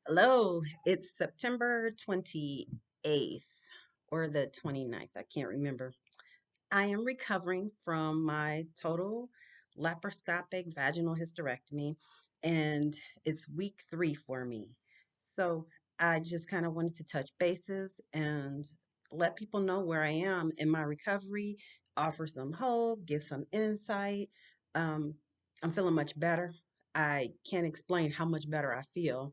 Hello, it's September 28th or the 29th. I can't remember. I am recovering from my total laparoscopic vaginal hysterectomy, and it's week 3 for me. So I just kind of wanted to touch bases and let people know where I am in my recovery, offer some hope, give some insight. Um, I'm feeling much better. I can't explain how much better I feel.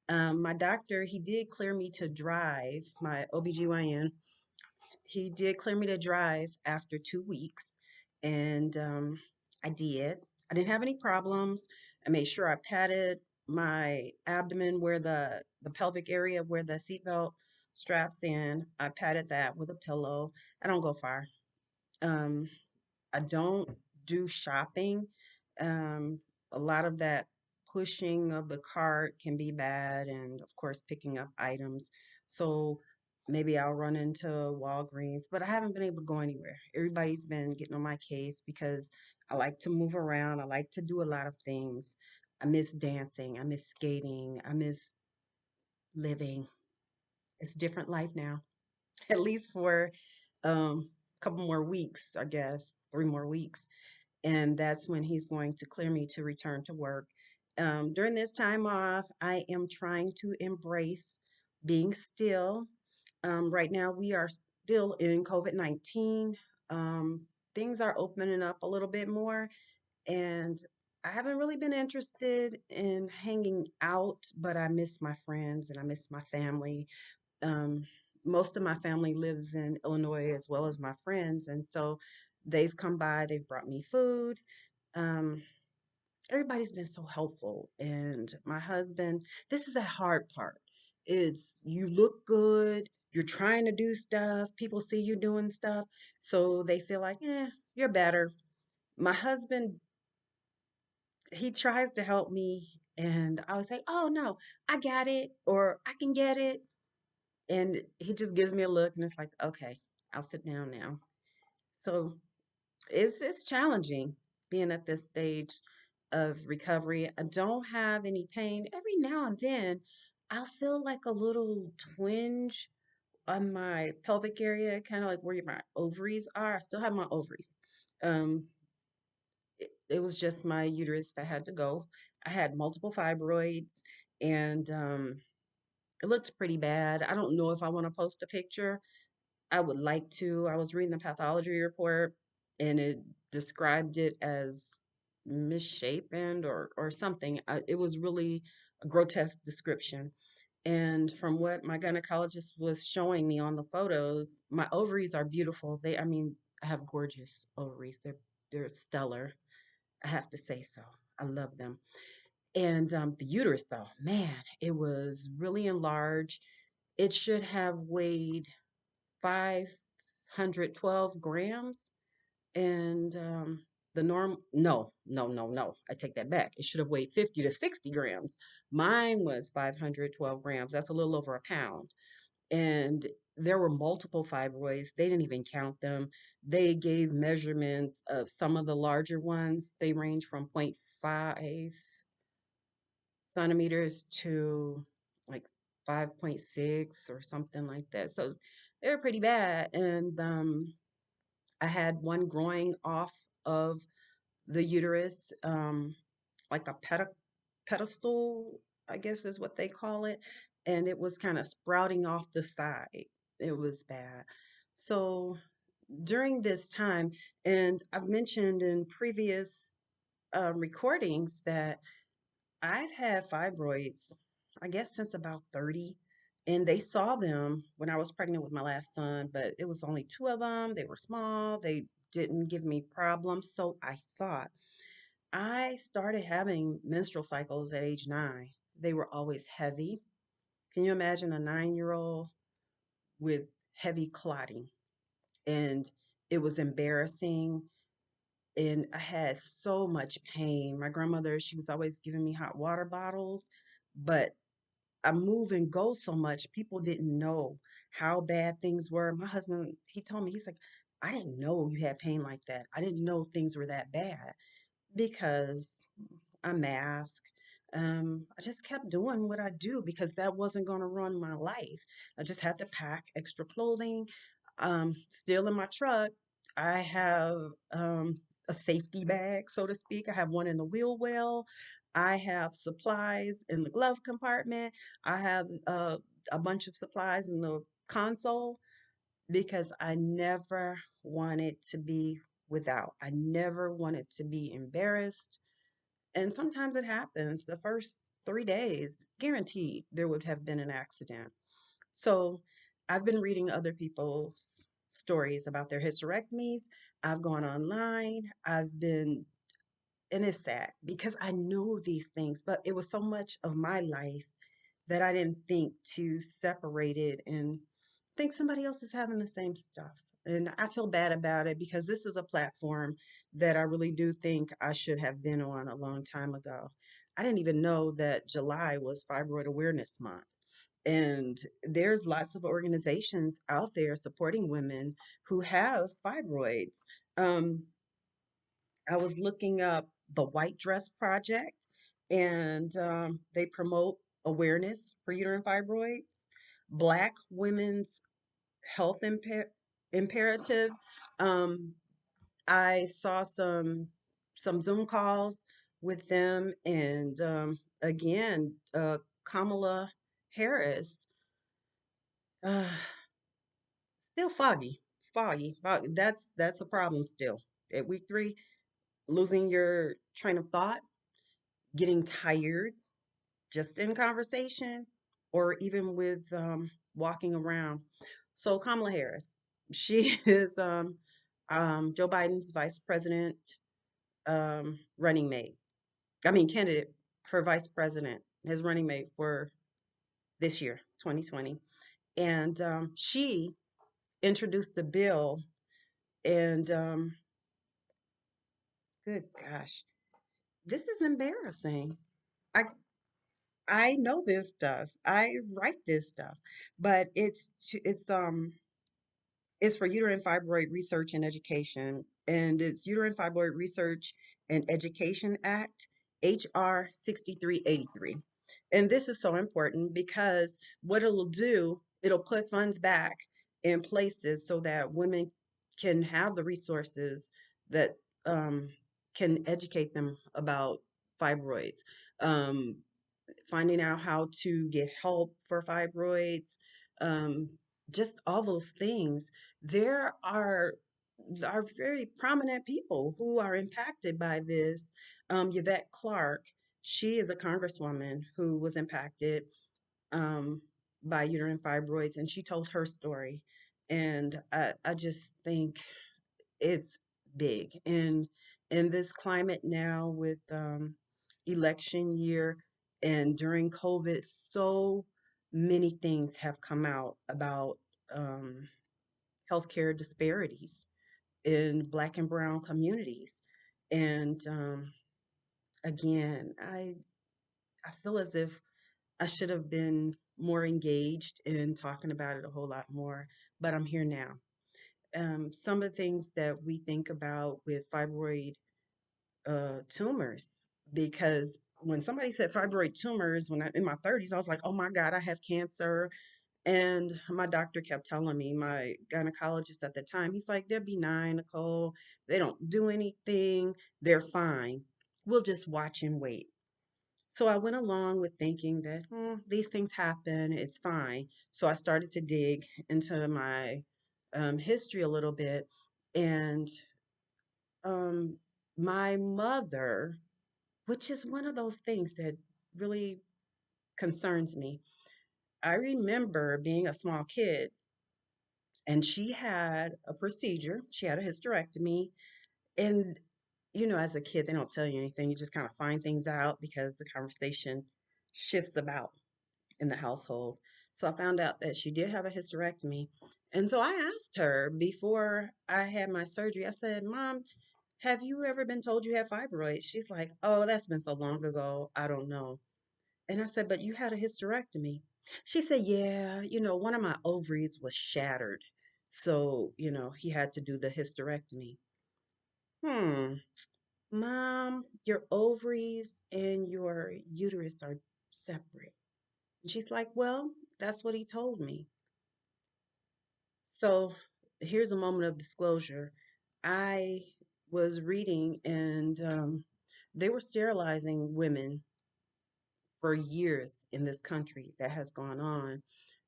My doctor, he did clear me to drive, my OBGYN, he did clear me to drive after 2 weeks. And I did. I didn't have any problems. I made sure I patted my abdomen where the pelvic area where the seatbelt straps in. I patted that with a pillow. I don't go far. Um, I don't do shopping. Um, a lot of that pushing of the cart can be bad, and of course, picking up items. So maybe I'll run into Walgreens, but I haven't been able to go anywhere. Everybody's been getting on my case because I like to move around. I like to do a lot of things. I miss dancing. I miss skating. I miss living. It's a different life now, at least for a couple more weeks, I guess, 3 more weeks, and that's when he's going to clear me to return to work. During this time off, I am trying to embrace being still. Right now, we are still in COVID-19. Um, things are opening up a little bit more, and I haven't really been interested in hanging out, but I miss my friends and I miss my family. um, Most of my family lives in Illinois as well as my friends, and so they've come by, they've brought me food. Um, Everybody's been so helpful, and my husband, this is the hard part. It's you look good, you're trying to do stuff, people see you doing stuff, so they feel like, you're better. My husband, he tries to help me, and I would say, oh no, I got it, or I can get it. And he just gives me a look and it's like, okay, I'll sit down now. So it's challenging being at this stage of recovery. I don't have any pain. Every now and then I'll feel like a little twinge on my pelvic area, kind of like where my ovaries are. I still have my ovaries. Um, it was just my uterus that had to go. I had multiple fibroids, and it looked pretty bad. I don't know if I want to post a picture. I would like to. I was reading the pathology report and it described it as misshapen or something. It was really a grotesque description. And from what my gynecologist was showing me on the photos, my ovaries are beautiful. I mean, I have gorgeous ovaries. They're stellar. I have to say so. I love them. And the uterus, though, man, it was really enlarged. It should have weighed 512 grams. And the norm, no, no, no, no. I take that back. It should have weighed 50 to 60 grams. Mine was 512 grams. That's a little over a pound. And there were multiple fibroids. They didn't even count them. They gave measurements of some of the larger ones. They range from zero point 0.5 centimeters to like 5.6 or something like that. So they were pretty bad. And I had one growing off of the uterus, like a pedestal, I guess is what they call it. And it was kind of sprouting off the side. It was bad. So during this time, and I've mentioned in previous recordings that I've had fibroids, I guess, since about 30. And they saw them when I was pregnant with my last son, but it was only two of them. They were small. They didn't give me problems. So I thought I started having menstrual cycles at age 9. They were always heavy. Can you imagine a 9-year old with heavy clotting? And it was embarrassing. And I had so much pain. My grandmother, she was always giving me hot water bottles, but I move and go so much, people didn't know how bad things were. My husband, he told me, he's like, I didn't know you had pain like that. I didn't know things were that bad because I mask. I just kept doing what I do because that wasn't going to run my life. I just had to pack extra clothing. Still in my truck, I have a safety bag, so to speak. I have one in the wheel well. I have supplies in the glove compartment. I have a bunch of supplies in the console because I never wanted to be without. I never wanted to be embarrassed. And sometimes it happens. The first 3 days, guaranteed, there would have been an accident. So I've been reading other people's stories about their hysterectomies. I've gone online. And it's sad because I know these things, but it was so much of my life that I didn't think to separate it and think somebody else is having the same stuff. And I feel bad about it because this is a platform that I really do think I should have been on a long time ago. I didn't even know that July was Fibroid Awareness Month. And there's lots of organizations out there supporting women who have fibroids. Um, I was looking up the White Dress Project, and they promote awareness for uterine fibroids. Black Women's Health Imperative. Um, I saw some Zoom calls with them, and again, Kamala Harris. Uh, Still foggy. That's a problem still. At week 3, losing your train of thought, getting tired just in conversation or even with walking around. So Kamala Harris, she is Joe Biden's vice president running mate. I mean, candidate for vice president, his running mate for this year, 2020. And she introduced a bill, and good gosh, this is embarrassing. I I know this stuff. I write this stuff, but it's for uterine fibroid research and education, and it's Uterine Fibroid Research and Education Act, HR 6383. And this is so important because what it'll do, it'll put funds back in places so that women can have the resources that um, can educate them about fibroids. Um, Finding out how to get help for fibroids, um, just all those things. There are very prominent people who are impacted by this. Yvette Clarke, she is a congresswoman who was impacted um, by uterine fibroids, and she told her story. And I just think it's big in this climate now with election year and during COVID, so many things have come out about um, healthcare disparities in Black and Brown communities. And again, I feel as if I should have been more engaged in talking about it a whole lot more, but I'm here now. Some of the things that we think about with fibroid tumors, because when somebody said fibroid tumors when I in my 30s, I was like, oh my God, I have cancer. And my doctor kept telling me, my gynecologist at the time, he's like, they're benign, Nicole. They don't do anything. They're fine. We'll just watch and wait. So I went along with thinking that these things happen. It's fine. So I started to dig into my history a little bit. And um, my mother, which is one of those things that really concerns me. I remember being a small kid and she had a procedure. She had a hysterectomy. And, as a kid, they don't tell you anything. You just kind of find things out because the conversation shifts about in the household. So I found out that she did have a hysterectomy. And so I asked her before I had my surgery, I said, Mom, have you ever been told you have fibroids? She's like, oh, that's been so long ago. I don't know. And I said, but you had a hysterectomy. She said, yeah, one of my ovaries was shattered. So, he had to do the hysterectomy. Hmm. Mom, your ovaries and your uterus are separate. And she's like, well, that's what he told me. So here's a moment of disclosure. I was reading, and they were sterilizing women for years in this country. That has gone on,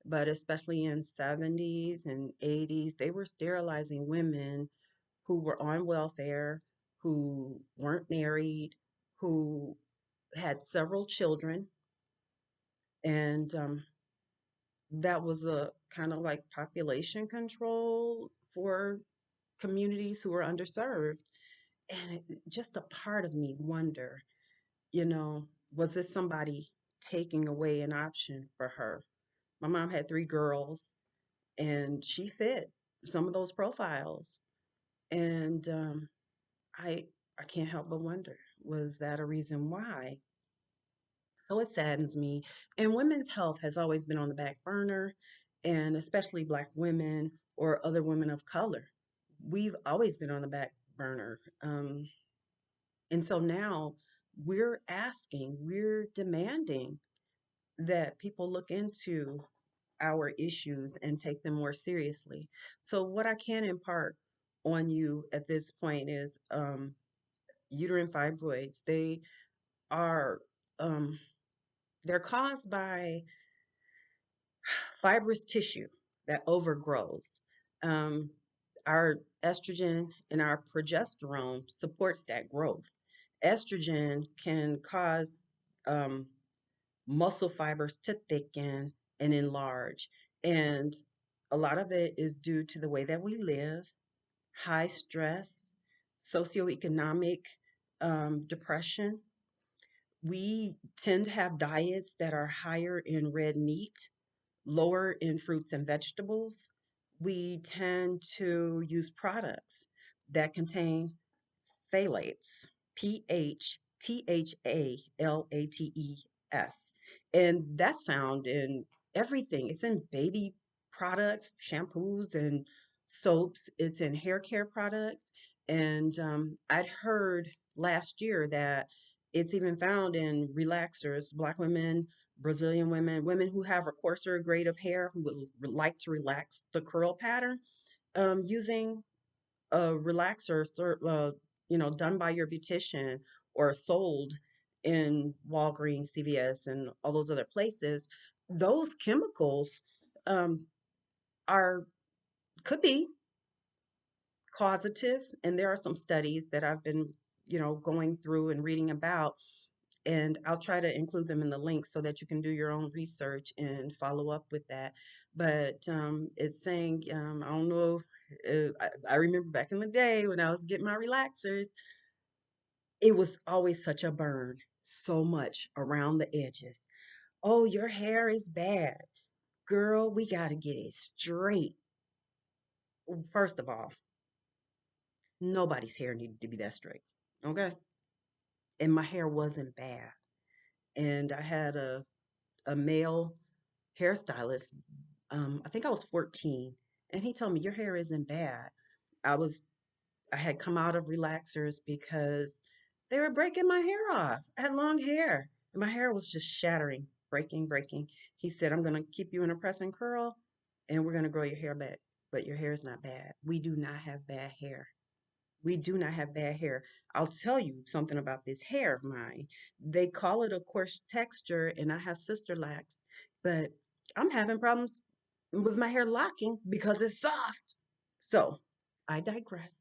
but especially in 70s and 80s, they were sterilizing women who were on welfare, who weren't married, who had several children, and that was a kind of like population control for communities who were underserved. And just a part of me wonder, you know, was this somebody taking away an option for her? My mom had three girls, and she fit some of those profiles. And I I can't help but wonder, was that a reason why? So it saddens me. And women's health has always been on the back burner, and especially Black women or other women of color. We've always been on the back burner. And so now we're asking, we're demanding that people look into our issues and take them more seriously. So, what I can impart on you at this point is uterine fibroids. Are um, they're caused by fibrous tissue that overgrows. Um, our estrogen and our progesterone supports that growth. Estrogen can cause um, muscle fibers to thicken and enlarge. And a lot of it is due to the way that we live, high stress, socioeconomic depression. We tend to have diets that are higher in red meat, lower in fruits and vegetables. We tend to use products that contain phthalates, PHTHALATES. And that's found in everything. It's in baby products, shampoos, and soaps. It's in hair care products. And I'd heard last year that it's even found in relaxers, Black women, Brazilian women, women who have a coarser grade of hair who would like to relax the curl pattern, using a relaxer, done by your beautician or sold in Walgreens, CVS, and all those other places. Those chemicals um, are could be causative, and there are some studies that I've been, going through and reading about, and I'll try to include them in the link so that you can do your own research and follow up with that. But it's saying, I don't know, I remember back in the day when I was getting my relaxers, it was always such a burn, so much around the edges. Oh, your hair is bad. Girl, we got to get it straight. First of all, nobody's hair needed to be that straight. Okay. And my hair wasn't bad. And I had a male hairstylist. I think I was 14, and he told me your hair isn't bad. I was I had come out of relaxers because they were breaking my hair off. I had long hair, and my hair was just shattering, breaking. He said, I'm gonna keep you in a press and curl, and we're gonna grow your hair back. But your hair is not bad. We do not have bad hair. We do not have bad hair. I'll tell you something about this hair of mine. They call it a coarse texture, and I have sister locks, but I'm having problems with my hair locking because it's soft. So I digress.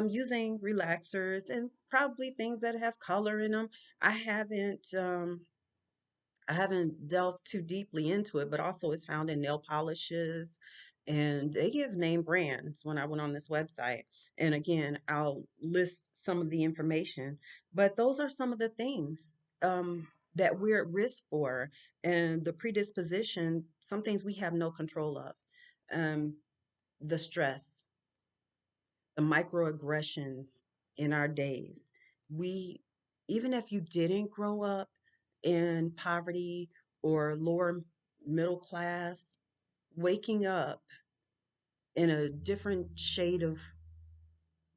Using relaxers and probably things that have color in them. I haven't I haven't delved too deeply into it, but also it's found in nail polishes, and they give name brands when I went on this website. And again, I'll list some of the information, but those are some of the things that we're at risk for, and the predisposition, some things we have no control of. Um, the stress, the microaggressions in our days. We, even if you didn't grow up in poverty or lower middle class, waking up in a different shade of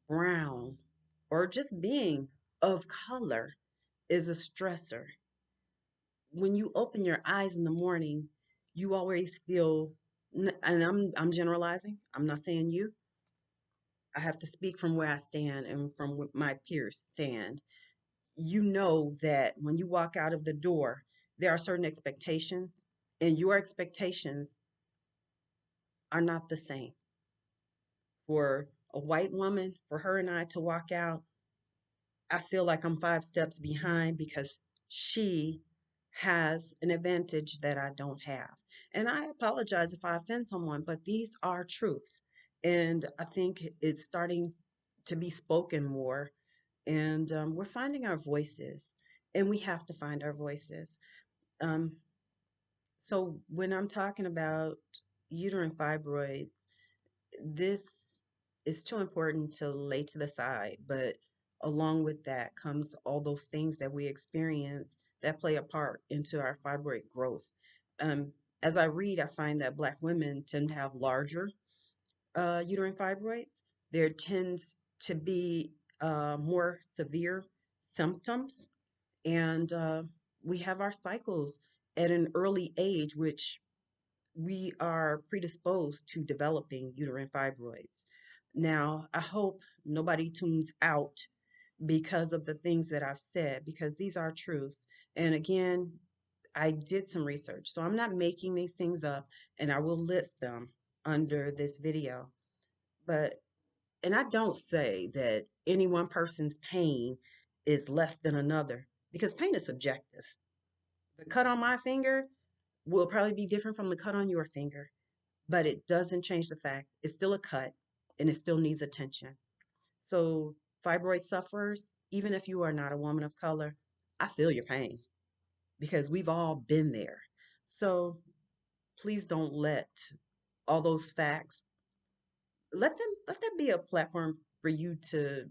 brown or just being of color is a stressor. When you open your eyes in the morning, you always feel, and I'm generalizing. I'm not saying you. I have to speak from where I stand and from where my peers stand. You know that when you walk out of the door, there are certain expectations, and your expectations are not the same. For a white woman, for her and I to walk out, I feel like I'm 5 steps behind because she has an advantage that I don't have. And I apologize if I offend someone, but these are truths. And I think it's starting to be spoken more. And we're finding our voices, and we have to find our voices. Um, so when I'm talking about uterine fibroids, this is too important to lay to the side, but along with that comes all those things that we experience that play a part into our fibroid growth. Um, as I read, I find that Black women tend to have larger uterine fibroids. There tends to be more severe symptoms, and we have our cycles at an early age, which we are predisposed to developing uterine fibroids. Now, I hope nobody tunes out because of the things that I've said, because these are truths. And again, I did some research, so I'm not making these things up, and I will list them under this video. But, and I don't say that any one person's pain is less than another, because pain is subjective. The cut on my finger will probably be different from the cut on your finger, but it doesn't change the fact it's still a cut and it still needs attention. So, fibroid sufferers, even if you are not a woman of color, I feel your pain because we've all been there. So, please don't let all those facts, let that be a platform for you to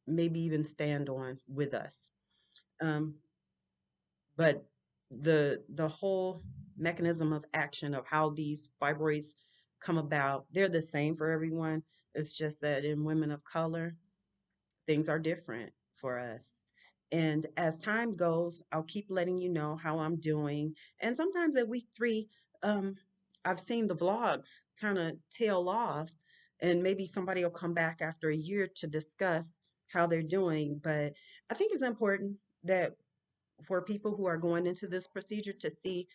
maybe even stand on with us. Um, but the whole mechanism of action of how these fibroids come about, they're the same for everyone. It's just that in women of color, things are different for us. And as time goes, I'll keep letting you know how I'm doing. And sometimes at week 3, um, I've seen the vlogs kind of tail off, and maybe somebody will come back after a year to discuss how they're doing. But I think it's important that for people who are going into this procedure to see,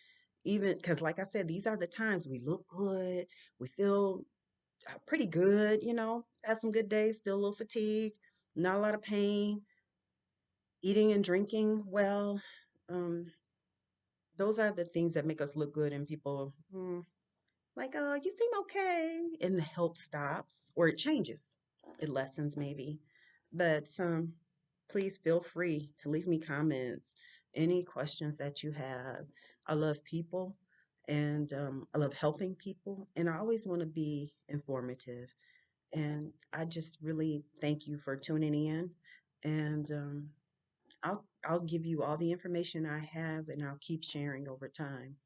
even because like I said, these are the times we look good, we feel pretty good, had some good days, still a little fatigued, not a lot of pain, eating and drinking well. um, those are the things that make us look good, and people like, oh, you seem okay, and the help stops or it changes, it lessens maybe. But please feel free to leave me comments, any questions that you have. I love people, and I love helping people, and I always want to be informative. And I just really thank you for tuning in. And I'll give you all the information I have, and I'll keep sharing over time.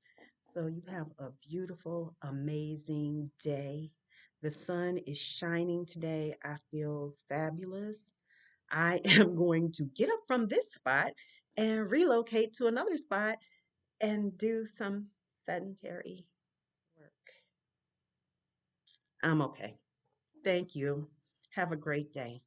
So you have a beautiful, amazing day. The sun is shining today. I feel fabulous. I am going to get up from this spot and relocate to another spot and do some sedentary work. I'm okay. Thank you. Have a great day.